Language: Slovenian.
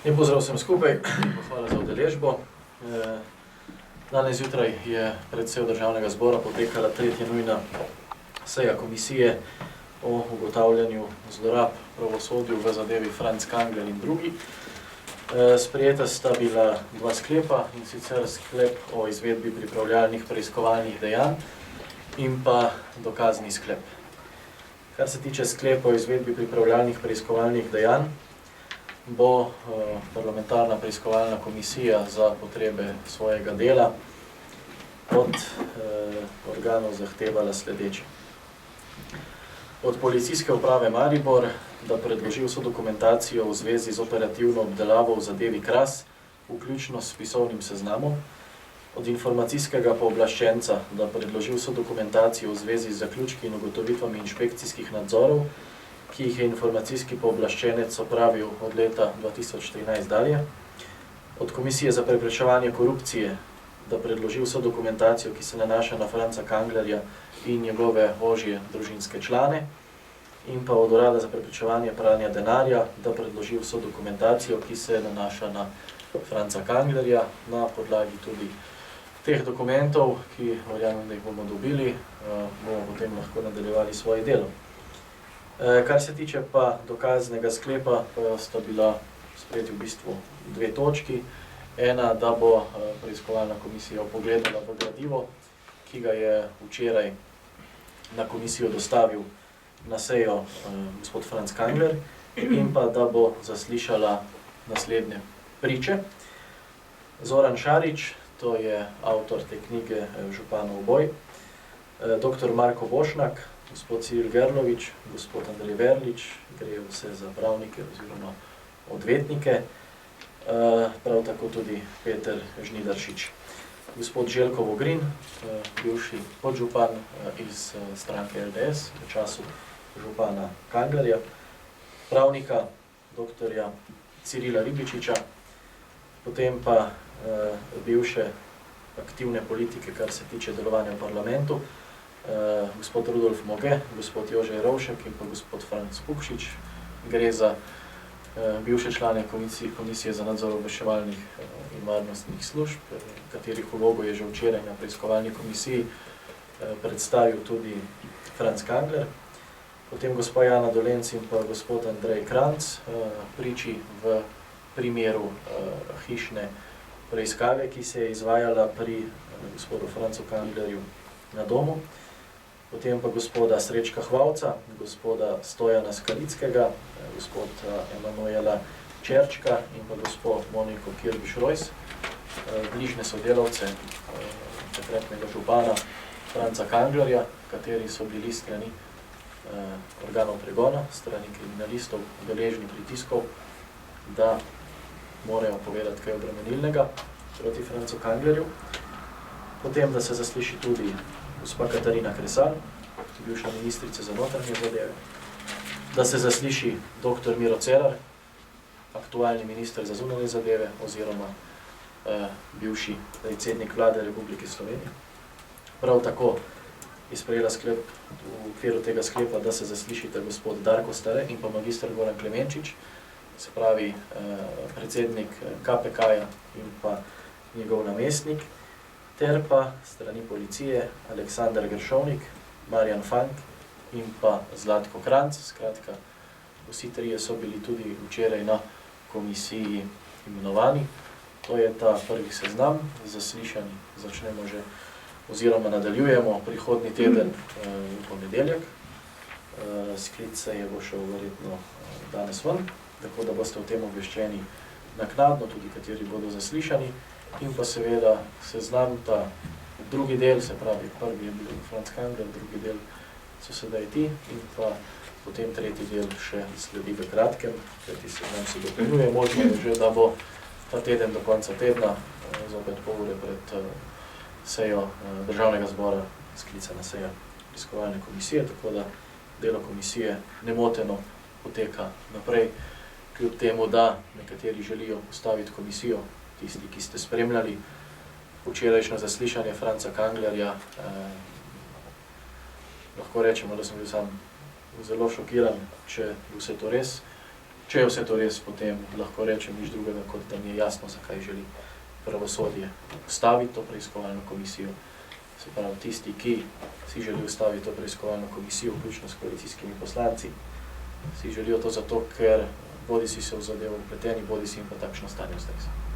Lep pozdrav vsem skupaj, hvala za udeležbo. Danes zjutraj je pred sejo Državnega zbora potekala tretja nujna seja komisije o ugotavljanju zlorab pravosodju v zadevi Franc Kangler in drugi. Sprejeta sta bila dva sklepa, in sicer sklep o izvedbi pripravljalnih preiskovalnih dejanj in pa dokazni sklep. Kar se tiče sklepa o izvedbi pripravljalnih preiskovalnih dejanj, bo parlamentarna preiskovalna komisija za potrebe svojega dela od organov zahtevala sledeče. Od Policijske uprave Maribor, da predloži vso dokumentacijo v zvezi z operativno obdelavo v zadevi Kras, vključno s spisovnim seznamom. Od Informacijskega pooblaščenca, da predloži vso dokumentacijo v zvezi z zaključki in ugotovitvami inšpekcijskih nadzorov, ki jih je informacijski pooblaščenec opravil od leta 2013 dalje. Od Komisije za preprečevanje korupcije, da predloži vso dokumentacijo, ki se nanaša na Franca Kanglerja in njegove ožje družinske člane. In pa od Urada za preprečevanje pranja denarja, da predloži vso dokumentacijo, ki se nanaša na Franca Kanglerja. Na podlagi tudi teh dokumentov, ki verjamem, da jih bomo dobili, bomo potem lahko nadaljevali svoje delo. Kar se tiče pa dokaznega sklepa, pa sta bila sprejeti v bistvu dve točki. Ena, da bo preiskovalna komisija pogledala v gradivo, ki ga je včeraj na komisijo dostavil na sejo gospod Franc Kangler, in pa da bo zaslišala naslednje priče. Zoran Šarič, to je avtor te knjige Županov boj, dr. Marko Bošnak, gospod Ciril Gerlovič, gospod Andrej Verlič, gre vse za pravnike oziroma odvetnike, prav tako tudi Peter Žnidaršič. Gospod Željko Vogrin, bivši podžupan iz stranke LDS v času župana Kanglerja, pravnika dr. Cirila Ribičiča, potem pa bivše aktivne politike, kar se tiče delovanja v parlamentu, gospod Rudolf Moge, gospod Jože Rovšek in pa gospod Franc Pukšič. Gre za bivše člane Komisije za nadzor obveščevalnih in varnostnih služb, katerih vlogo je že včeraj na preiskovalni komisiji predstavil tudi Franc Kangler. Potem gospa Jana Dolenc in pa gospod Andrej Kranc, priči v primeru hišne preiskave, ki se je izvajala pri gospodu Francu Kanglerju na domu. Potem pa gospoda Srečka Hvalca, gospoda Stojana Skalickega, gospod Emanuela Čerčka in pa gospod Moniko Kirbiš-Rojs, bližnje sodelavce takratnega župana Franca Kanglerja, kateri so bili strani organov pregona, strani kriminalistov, deležni pritiskov, da morajo povedati kaj obremenilnega proti Francu Kanglerju. Potem, da se zasliši tudi gospa Katarina Kresal, bivša ministrica za notranje zadeve, da se zasliši dr. Miro Cerar, aktualni minister za zunanje zadeve oziroma bivši predsednik Vlade Republike Slovenije. Prav tako je sprejela sklep v okviru tega sklepa, da se zaslišita gospod Darko Stare in pa magister Goran Klemenčič, se pravi predsednik KPK-ja in pa njegov namestnik, ter pa strani policije Aleksander Gršovnik, Marjan Fank in pa Zlatko Kranc. Skratka, vsi trije so bili tudi včeraj na komisiji imenovani. To je ta prvi seznam. Zaslišanji začnemo že oziroma nadaljujemo prihodnji teden v ponedeljek. Sklic seje bo šel verjetno danes ven, tako da boste o tem obveščeni naknadno, tudi kateri bodo zaslišani. In pa seveda seznam ta drugi del, se pravi, prvi je bil Franc Kangler, drugi del so sedaj ti in pa potem tretji del še sledi v kratkem, tretji seznam se dopolnjuje. Možno je že, da bo ta teden do konca tedna, zopet pol ure pred sejo Državnega zbora, sklicana seja preiskovalne komisije, tako da delo komisije nemoteno poteka naprej, kljub temu, da nekateri želijo postaviti komisijo. Tisti, ki ste spremljali včerajšnje zaslišanje Franca Kanglerja, lahko rečemo, da sem bil sam zelo šokiran, če je vse to res. Če je vse to res, potem lahko rečem nič drugega, kot da mi je jasno, zakaj želi pravosodje ustaviti to preiskovalno komisijo. Se pravi, tisti, ki si želi ustaviti to preiskovalno komisijo, vključno s koalicijskimi poslanci, si želijo to zato, ker bodi si se v zadevo vpleteni, bodi si jim pa takšno stanje zdaj.